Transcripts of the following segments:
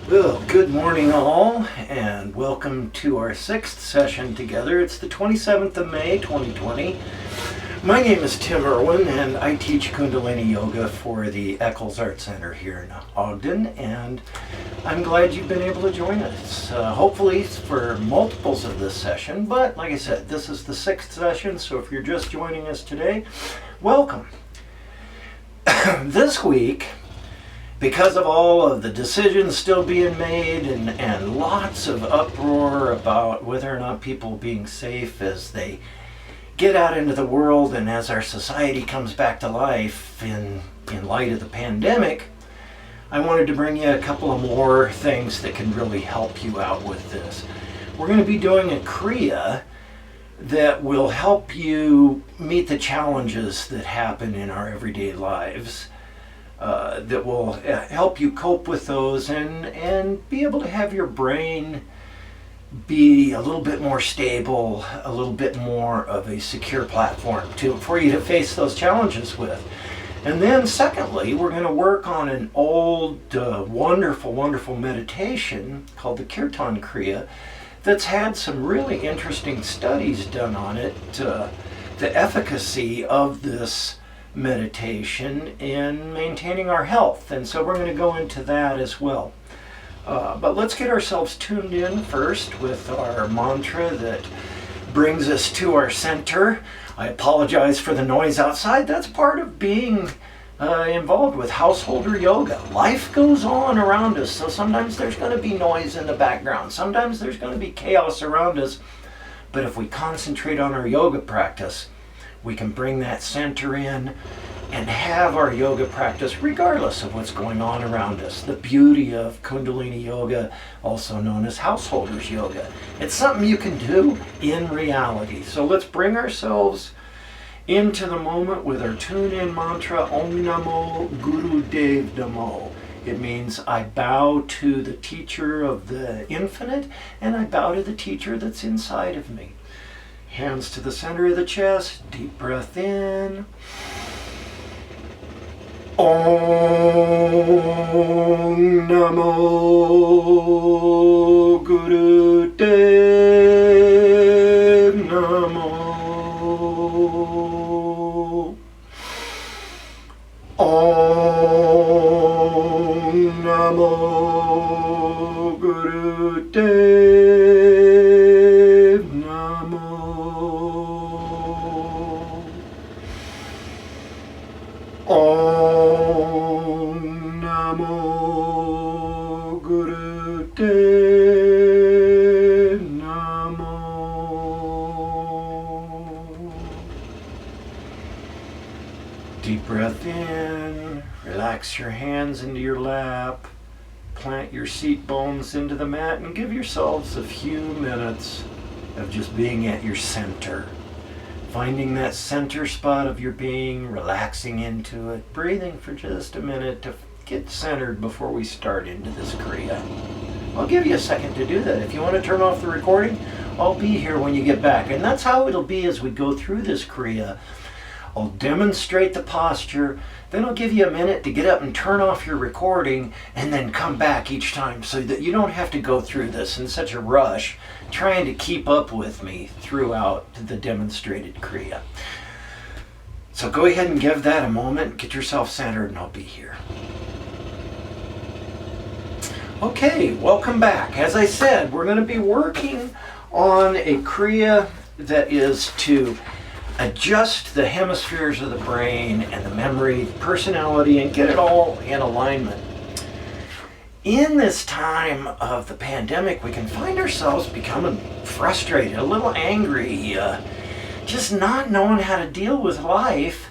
Well, good morning all, and welcome to our sixth session together. It's the 27th of May, 2020. My name is Tim Irwin, and I teach Kundalini Yoga for the Eccles Art Center here in Ogden, and I'm glad you've been able to join us. Hopefully for multiples of this session, but like I said, this is the sixth session, so if you're just joining us today, welcome. This week, because of all of the decisions still being made and lots of uproar about whether or not people being safe as they get out into the world and as our society comes back to life in light of the pandemic, I wanted to bring you a couple of more things that can really help you out with this. We're going to be doing a Kriya that will help you meet the challenges that happen in our everyday lives. That will help you cope with those and be able to have your brain be a little bit more stable, a little bit more of a secure platform for you to face those challenges with. And then secondly, we're going to work on an old, wonderful meditation called the Kirtan Kriya that's had some really interesting studies done on it, the efficacy of this meditation in maintaining our health, and so we're going to go into that as well. But let's get ourselves tuned in first with our mantra that brings us to our center. I apologize for the noise outside. That's part of being involved with householder yoga. Life goes on around us, so sometimes there's going to be noise in the background. Sometimes there's going to be chaos around us. But if we concentrate on our yoga practice, we can bring that center in and have our yoga practice regardless of what's going on around us. The beauty of Kundalini Yoga, also known as householders yoga. It's something you can do in reality. So let's bring ourselves into the moment with our tune-in mantra, Om Namo Guru Dev Namo. It means I bow to the teacher of the infinite, and I bow to the teacher that's inside of me. Hands to the center of the chest, deep breath in. Om Namo Guru Dev Namo. Om Namo Guru Dev Namo. Om Namo Guru Dev Namo. Deep breath in, relax your hands into your lap, plant your seat bones into the mat, and give yourselves a few minutes of just being at your center. Finding that center spot of your being, relaxing into it, breathing for just a minute to get centered before we start into this Kriya. I'll give you a second to do that. If you want to turn off the recording, I'll be here when you get back. And that's how it'll be as we go through this Kriya. I'll demonstrate the posture, then I'll give you a minute to get up and turn off your recording and then come back each time so that you don't have to go through this in such a rush trying to keep up with me throughout the demonstrated Kriya. So go ahead and give that a moment, get yourself centered, and I'll be here. Okay, welcome back. As I said, we're going to be working on a Kriya that is to adjust the hemispheres of the brain and the memory, personality, and get it all in alignment. In this time of the pandemic, we can find ourselves becoming frustrated, a little angry, just not knowing how to deal with life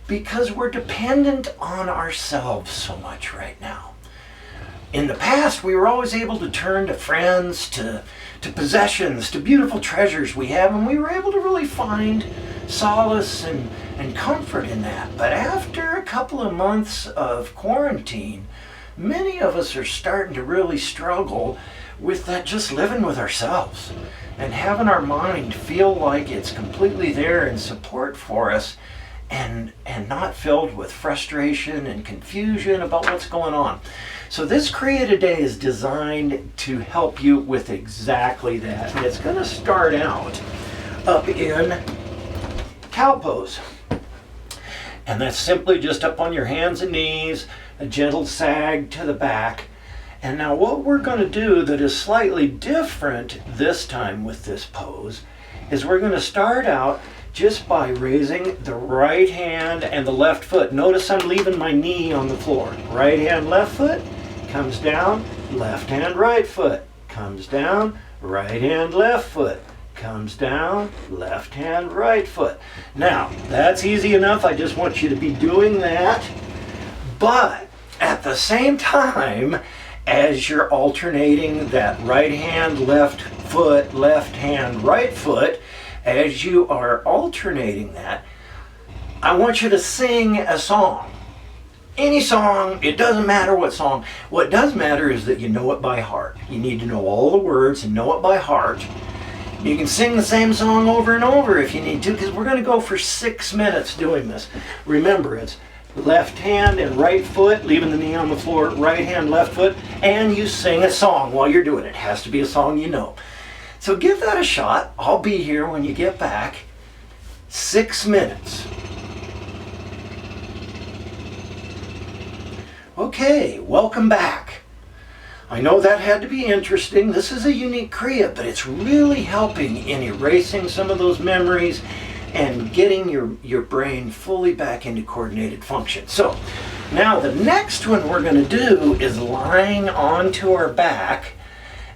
because we're dependent on ourselves so much right now. In the past, we were always able to turn to friends, to possessions, to beautiful treasures we have, and we were able to really find solace and comfort in that. But after a couple of months of quarantine, many of us are starting to really struggle with that, just living with ourselves and having our mind feel like it's completely there in support for us, and not filled with frustration and confusion about what's going on. So this Kriya today is designed to help you with exactly that. And it's going to start out up in cow pose. And that's simply just up on your hands and knees, a gentle sag to the back. And now what we're going to do that is slightly different this time with this pose is we're going to start out just by raising the right hand and the left foot. Notice I'm leaving my knee on the floor. Right hand, left foot comes down, left hand, right foot comes down, right hand, left foot comes down, left hand, right foot. Now, that's easy enough. I just want you to be doing that. But at the same time, as you're alternating that right hand, left foot, left hand, right foot, as you are alternating that, I want you to sing a song. Any song, it doesn't matter what song. What does matter is that you know it by heart. You need to know all the words and know it by heart. You can sing the same song over and over if you need to, because we're going to go for 6 minutes doing this. Remember, it's left hand and right foot, leaving the knee on the floor, right hand, left foot, and you sing a song while you're doing it. It has to be a song you know. So give that a shot. I'll be here when you get back. 6 minutes. Okay, welcome back. I know that had to be interesting. This is a unique Kriya, but it's really helping in erasing some of those memories and getting your brain fully back into coordinated function. So now the next one we're going to do is lying onto our back.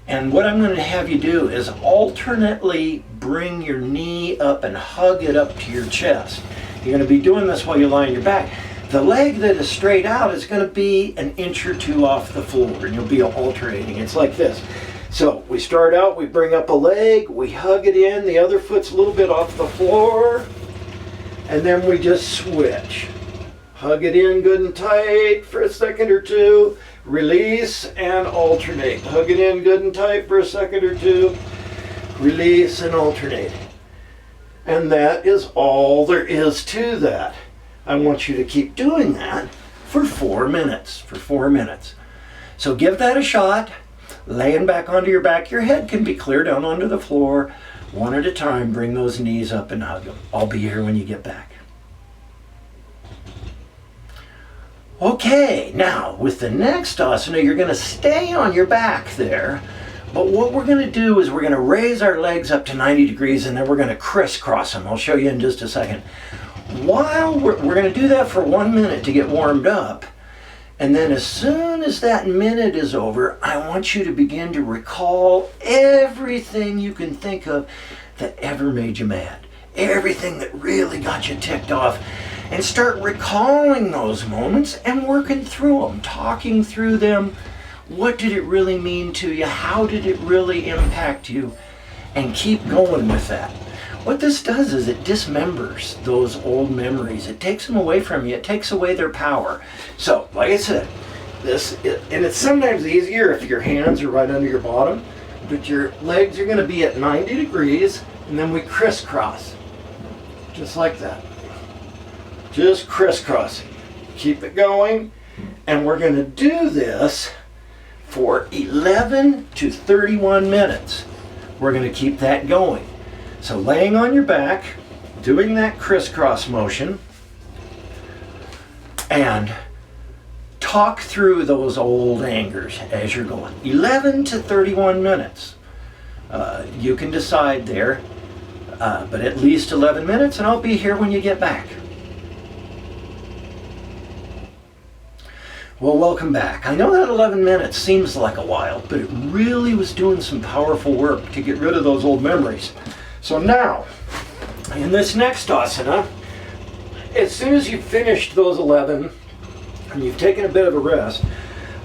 And what I'm going to have you do is alternately bring your knee up and hug it up to your chest. You're going to be doing this while you lie on your back. The leg that is straight out is going to be an inch or two off the floor, and you'll be alternating. It's like this. So we start out, we bring up a leg, we hug it in, the other foot's a little bit off the floor, and then we just switch. Hug it in good and tight for a second or two, release and alternate. Hug it in good and tight for a second or two, release and alternate. And that is all there is to that. I want you to keep doing that for 4 minutes. So give that a shot. Laying back onto your back, your head can be clear down onto the floor. One at a time, bring those knees up and hug them. I'll be here when you get back. Okay, now with the next asana, you're going to stay on your back there. But what we're going to do is we're going to raise our legs up to 90 degrees and then we're going to crisscross them. I'll show you in just a second. While we're going to do that for 1 minute to get warmed up. And then as soon as that minute is over, I want you to begin to recall everything you can think of that ever made you mad. Everything that really got you ticked off. And start recalling those moments and working through them, talking through them. What did it really mean to you? How did it really impact you? And keep going with that. What this does is it dismembers those old memories. It takes them away from you. It takes away their power. So, like I said, and it's sometimes easier if your hands are right under your bottom, but your legs are going to be at 90 degrees, and then we crisscross, just like that. Just crisscrossing. Keep it going, and we're going to do this for 11 to 31 minutes. We're going to keep that going. So laying on your back, doing that crisscross motion, and talk through those old angers as you're going. 11 to 31 minutes. You can decide there, but at least 11 minutes, and I'll be here when you get back. Well, welcome back. I know that 11 minutes seems like a while, but it really was doing some powerful work to get rid of those old memories. So now, in this next asana, as soon as you've finished those 11 and you've taken a bit of a rest,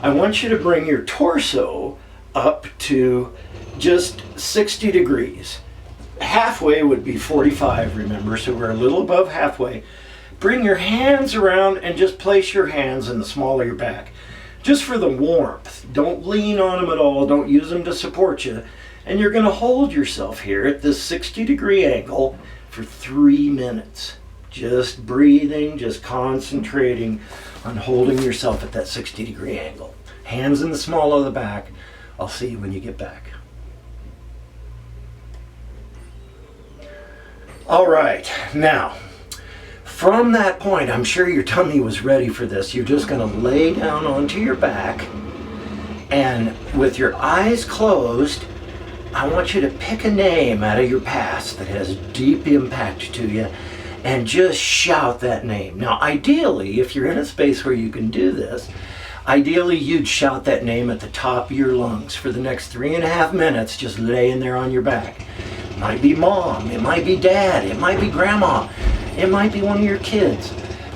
I want you to bring your torso up to just 60 degrees. Halfway would be 45, remember, so we're a little above halfway. Bring your hands around and just place your hands in the small of your back. Just for the warmth. Don't lean on them at all. Don't use them to support you. And you're going to hold yourself here at this 60-degree angle for 3 minutes. Just breathing, just concentrating on holding yourself at that 60-degree angle. Hands in the small of the back. I'll see you when you get back. All right, now, from that point, I'm sure your tummy was ready for this. You're just going to lay down onto your back, and with your eyes closed, I want you to pick a name out of your past that has deep impact to you, and just shout that name. Now, ideally, if you're in a space where you can do this, ideally you'd shout that name at the top of your lungs for the next 3.5 minutes, just laying there on your back. It might be mom, it might be dad, it might be grandma, it might be one of your kids,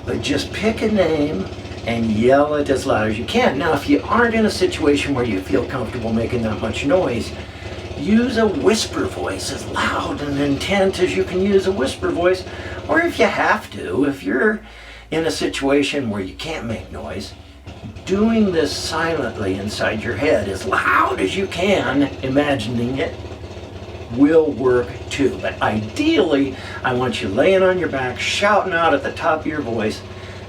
but just pick a name and yell it as loud as you can. Now, if you aren't in a situation where you feel comfortable making that much noise, use a whisper voice, as loud and intense as you can use a whisper voice. Or if you have to, if you're in a situation where you can't make noise, doing this silently inside your head as loud as you can, imagining it, will work too. But ideally, I want you laying on your back, shouting out at the top of your voice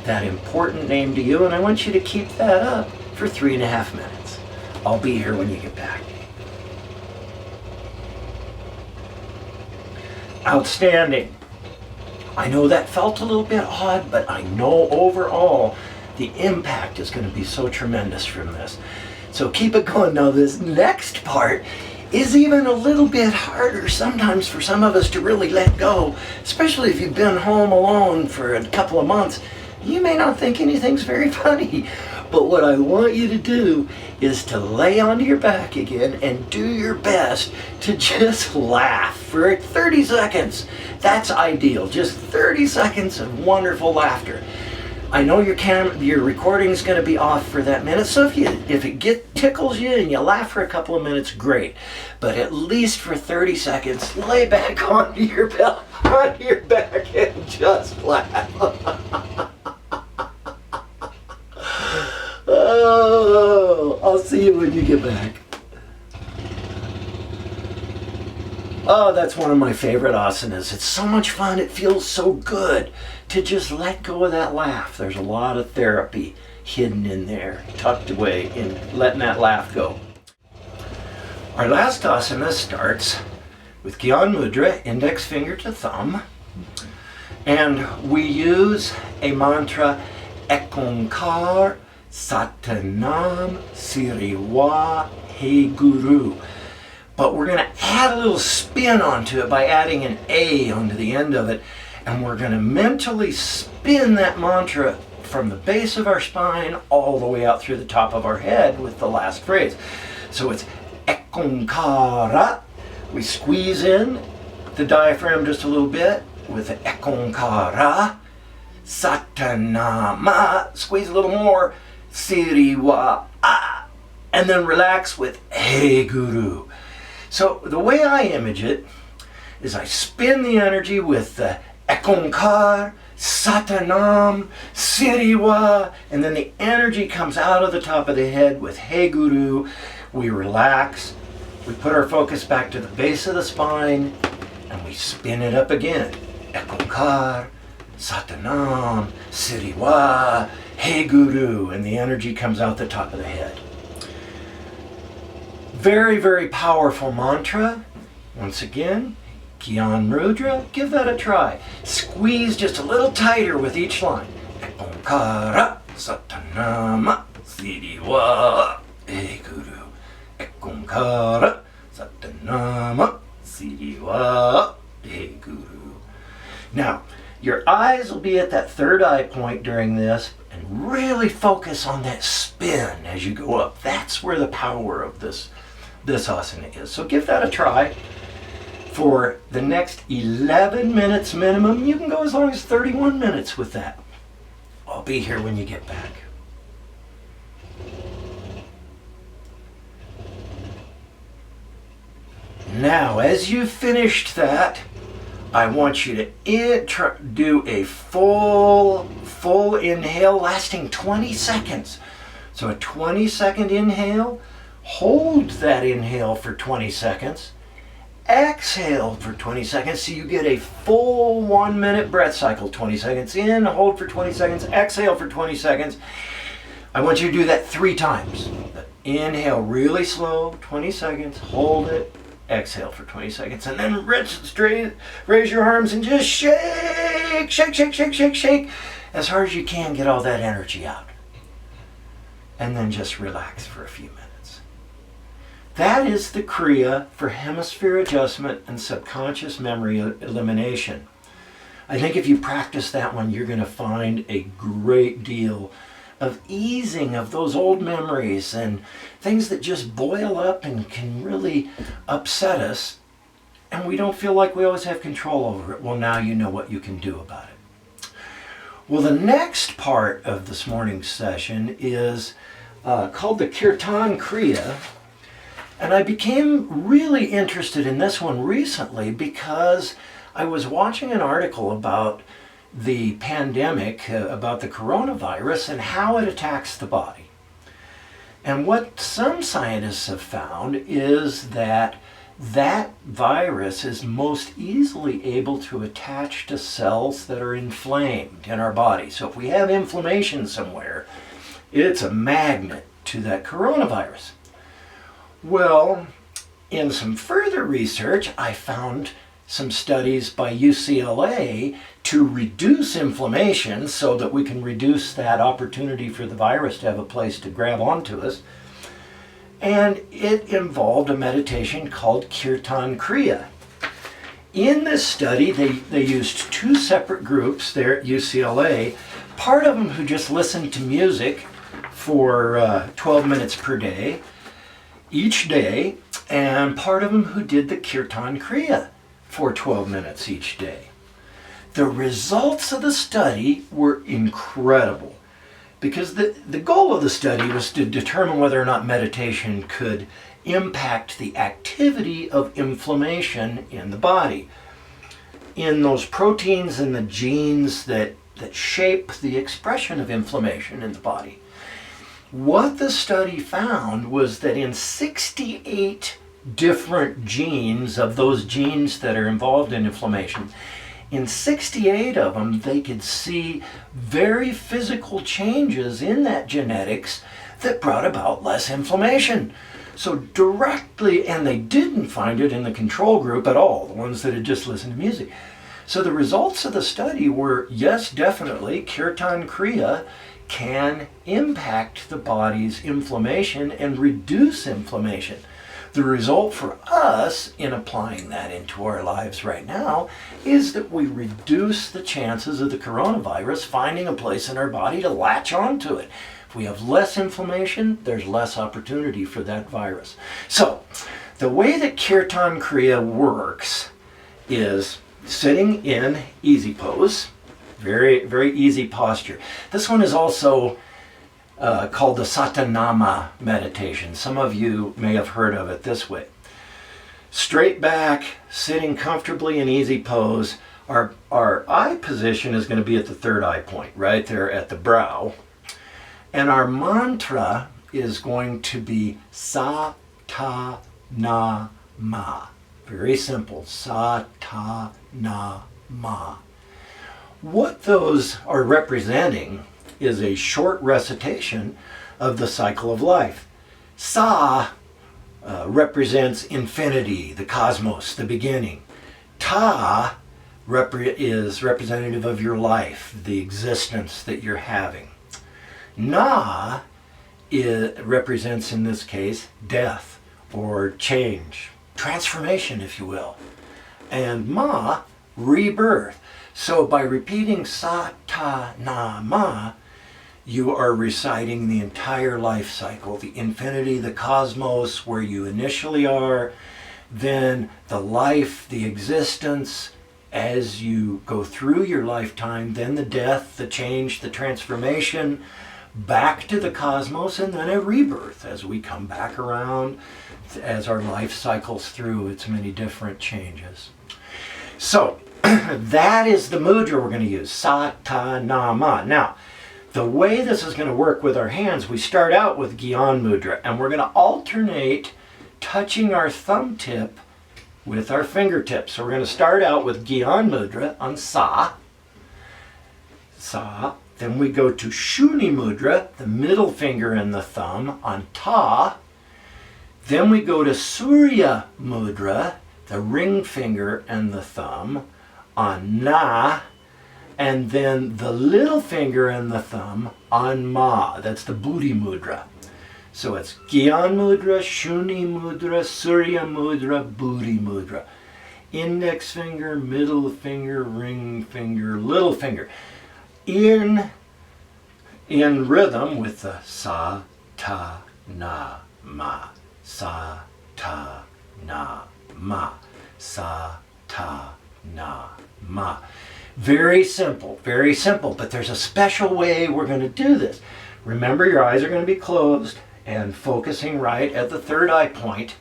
that important name to you, and I want you to keep that up for 3.5 minutes. I'll be here when you get back. Outstanding. I know that felt a little bit odd, but I know overall the impact is going to be so tremendous from this. So keep it going. Now, this next part is even a little bit harder sometimes for some of us to really let go, especially if you've been home alone for a couple of months. You may not think anything's very funny, but what I want you to do is to lay onto your back again and do your best to just laugh for 30 seconds. That's ideal. Just 30 seconds of wonderful laughter. I know your recording is going to be off for that minute, so if it tickles you and you laugh for a couple of minutes, great. But at least for 30 seconds, lay back onto your back and just laugh. Oh, I'll see you when you get back. Oh, that's one of my favorite asanas. It's so much fun. It feels so good to just let go of that laugh. There's a lot of therapy hidden in there, tucked away in letting that laugh go. Our last asana starts with Gyan Mudra, index finger to thumb. And we use a mantra, Ekonkar Satanam Siriwa He Guru. But we're going to add a little spin onto it by adding an A onto the end of it. And we're going to mentally spin that mantra from the base of our spine all the way out through the top of our head with the last phrase. So it's Ekonkara. We squeeze in the diaphragm just a little bit with the Ekonkara. Satanama. Squeeze a little more. Siriwa. And then relax with Hey Guru. So the way I image it is I spin the energy with the Ekonkar, Satanam, Siriwa, and then the energy comes out of the top of the head with Hey Guru. We relax, we put our focus back to the base of the spine, and we spin it up again. Ekonkar, Satanam, Siriwa, Hey Guru, and the energy comes out the top of the head. Very, very powerful mantra. Once again, Gyan Mudra, give that a try. Squeeze just a little tighter with each line. Ekonkara, Satanama, Siriwa, Hey Guru. Ekonkara, Satanama, Siriwa, Hey Guru. Now, your eyes will be at that third eye point during this, and really focus on that spin as you go up. That's where the power of this asana is. So give that a try for the next 11 minutes minimum. You can go as long as 31 minutes with that. I'll be here when you get back. Now, as you've finished that, I want you to do a full inhale lasting 20 seconds. So a 20-second inhale. Hold that inhale for 20 seconds. exhale for 20 seconds, so you get a full 1 minute breath cycle. 20 seconds in, hold for 20 seconds, exhale for 20 seconds. I want you to do that 3 times. Inhale really slow, 20 seconds, hold it, exhale for 20 seconds, and then raise your arms and just shake, shake, shake, shake, shake, shake, as hard as you can. Get all that energy out. And then just relax for a few minutes. That is the Kriya for hemisphere adjustment and subconscious memory elimination. I think if you practice that one, you're going to find a great deal of easing of those old memories and things that just boil up and can really upset us, and we don't feel like we always have control over it. Well, now you know what you can do about it. Well, the next part of this morning's session is called the Kirtan Kriya, and I became really interested in this one recently because I was watching an article about the pandemic, about the coronavirus and how it attacks the body. And what some scientists have found is that that virus is most easily able to attach to cells that are inflamed in our body. So if we have inflammation somewhere, it's a magnet to that coronavirus. Well, in some further research, I found some studies by UCLA to reduce inflammation so that we can reduce that opportunity for the virus to have a place to grab onto us. And it involved a meditation called Kirtan Kriya. In this study, they used 2 separate groups there at UCLA, part of them who just listened to music for 12 minutes per day, each day, and part of them who did the Kirtan Kriya for 12 minutes each day. The results of the study were incredible because the goal of the study was to determine whether or not meditation could impact the activity of inflammation in the body, in those proteins and the genes that shape the expression of inflammation in the body. What the study found was that in 68 different genes, of those genes that are involved in inflammation, in 68 of them, they could see very physical changes in that genetics that brought about less inflammation. So directly, and they didn't find it in the control group at all, the ones that had just listened to music. So the results of the study were, yes, definitely, Kirtan Kriya can impact the body's inflammation and reduce inflammation. The result for us in applying that into our lives right now is that we reduce the chances of the coronavirus finding a place in our body to latch onto it. If we have less inflammation, there's less opportunity for that virus. So, the way that Kirtan Kriya works is sitting in easy pose, very, very easy posture. This one is also called the Satanama meditation. Some of you may have heard of it this way. Straight back, sitting comfortably in easy pose. Our eye position is going to be at the 3rd eye point, right there at the brow. And our mantra is going to be Satanama. Very simple. Satanama. What those are representing is a short recitation of the cycle of life. Sa represents infinity, the cosmos, the beginning. Ta is representative of your life, the existence that you're having. Na represents, in this case, death or change, transformation, if you will. And Ma, rebirth. So by repeating Satanama, you are reciting the entire life cycle, the infinity, the cosmos, where you initially are, then the life, the existence, as you go through your lifetime, then the death, the change, the transformation, back to the cosmos, and then a rebirth as we come back around, as our life cycles through its many different changes. So, that is the mudra we're going to use, Satanama. Now, the way this is going to work with our hands, we start out with Gyan mudra, and we're going to alternate touching our thumb tip with our fingertips. So we're going to start out with Gyan Mudra on Sa. Sa. Then we go to Shuni Mudra, the middle finger and the thumb, on Ta. Then we go to Surya Mudra, the ring finger and the thumb, on Na. And then the little finger and the thumb on Ma. That's the Buddhi Mudra. So it's Gyan Mudra, Shuni Mudra, Surya Mudra, Buddhi Mudra. Index finger, middle finger, ring finger, little finger. In rhythm with the Sa, Ta, Na, Ma. Sa, Ta, Na, Ma. Sa, Ta, Na, Ma. Very simple, but there's a special way we're going to do this. Remember, your eyes are going to be closed and focusing right at the third eye point.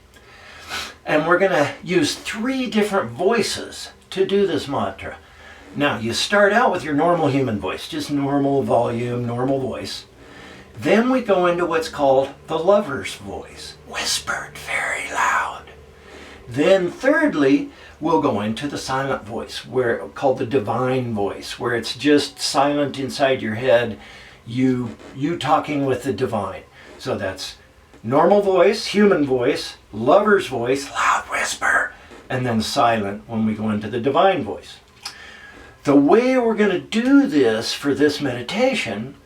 And we're going to use 3 different voices to do this mantra. Now, you start out with your normal human voice, just normal volume, normal voice. Then we go into what's called the lover's voice, whispered very loud. Then thirdly, we'll go into the silent voice, called the divine voice, where it's just silent inside your head, you talking with the divine. So that's normal voice, human voice, lover's voice, loud whisper, and then silent when we go into the divine voice. The way we're going to do this for this meditation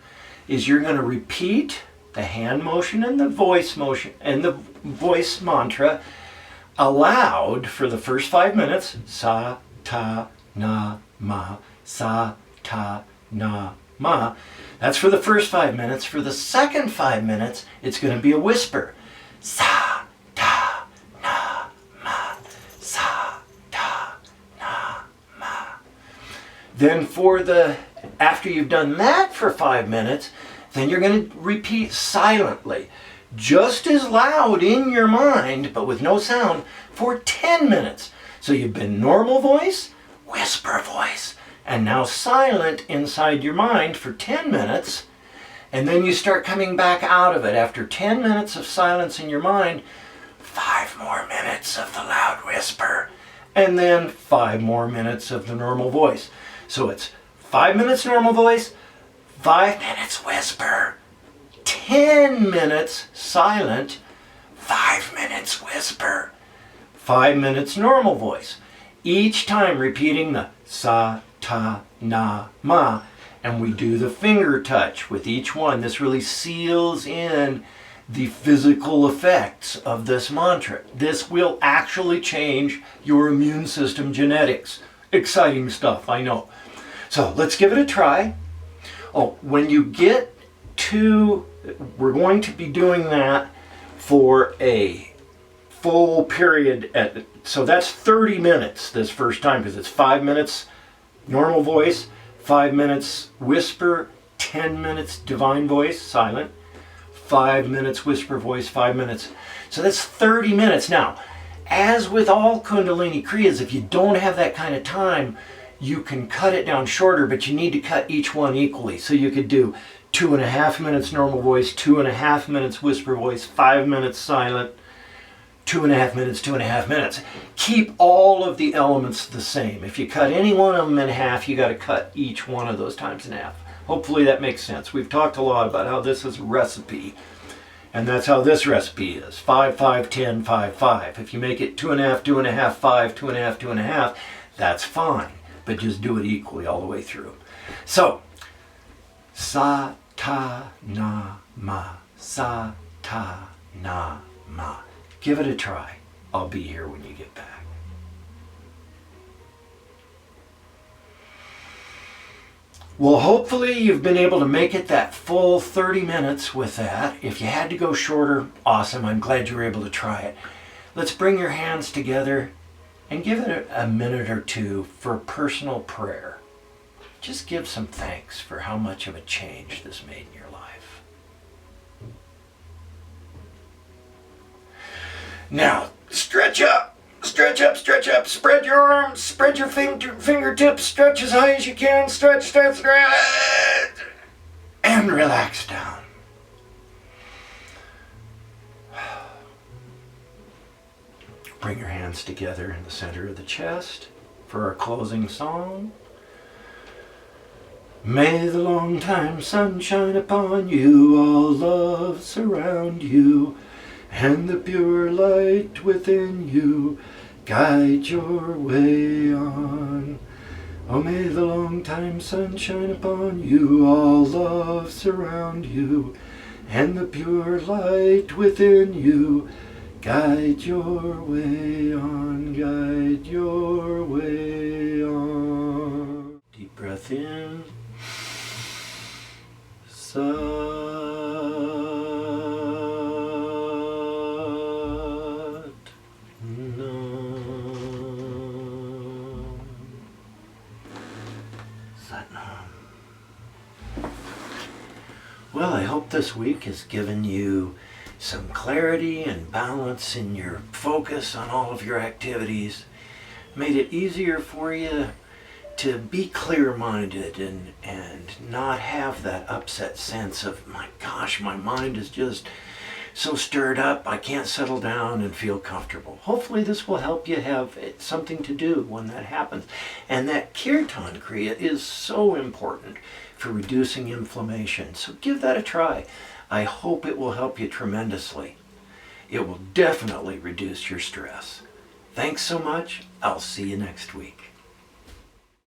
is you're going to repeat the hand motion and the voice motion and the voice mantra aloud for the first 5 minutes. Sa, ta, na, ma. Sa, ta, na, ma. That's for the first 5 minutes. For the second 5 minutes, it's going to be a whisper. Sa, ta, na, ma. Sa, ta, na, ma. Then after you've done that for 5 minutes, then you're going to repeat silently, just as loud in your mind, but with no sound, for 10 minutes. So you've been normal voice, whisper voice, and now silent inside your mind for 10 minutes. And then you start coming back out of it. After 10 minutes of silence in your mind, 5 more minutes of the loud whisper, and then 5 more minutes of the normal voice. So it's 5 minutes normal voice, 5 minutes whisper, 10 minutes silent, 5 minutes whisper, 5 minutes normal voice. Each time repeating the sa, ta, na, ma, and we do the finger touch with each one. This really seals in the physical effects of this mantra. This will actually change your immune system genetics. Exciting stuff, I know. So let's give it a try. Oh, when you get to, we're going to be doing that for a full period so that's 30 minutes this first time, because it's 5 minutes normal voice, 5 minutes whisper, 10 minutes divine voice, silent, 5 minutes whisper voice, 5 minutes. So that's 30 minutes. Now, as with all Kundalini Kriyas, if you don't have that kind of time, you can cut it down shorter, but you need to cut each one equally. So you could do 2.5 minutes normal voice, 2.5 minutes whisper voice, 5 minutes silent, 2.5 minutes, 2.5 minutes. Keep all of the elements the same. If you cut any one of them in half, you got to cut each one of those times in half. Hopefully that makes sense. We've talked a lot about how this is a recipe, and that's how this recipe is. 5, 5, 10, 5, 5. If you make it 2.5, 2.5, 5, 2.5, 2.5, that's fine, but just do it equally all the way through. So, sa, ta, na, ma. Sa, ta, na, ma. Give it a try. I'll be here when you get back. Well, hopefully you've been able to make it that full 30 minutes with that. If you had to go shorter, awesome. I'm glad you were able to try it. Let's bring your hands together and give it a minute or two for personal prayer. Just give some thanks for how much of a change this made in your life. Now, stretch up, stretch up, stretch up, spread your arms, spread your fingertips, stretch as high as you can, stretch, stretch, stretch, and relax down. Bring your hands together in the center of the chest for our closing song. May the long time sun shine upon you, all love surround you, and the pure light within you guide your way on. Oh, may the long time sun shine upon you, all love surround you, and the pure light within you guide your way on, guide your way on. Deep breath in. Sat Nam. Sat Nam. Well, I hope this week has given you some clarity and balance in your focus on all of your activities, made it easier for you to be clear-minded and not have that upset sense of, my gosh, my mind is just so stirred up, I can't settle down and feel comfortable. Hopefully this will help you have something to do when that happens. And that Kirtan Kriya is so important for reducing inflammation. So give that a try. I hope it will help you tremendously. It will definitely reduce your stress. Thanks so much. I'll see you next week.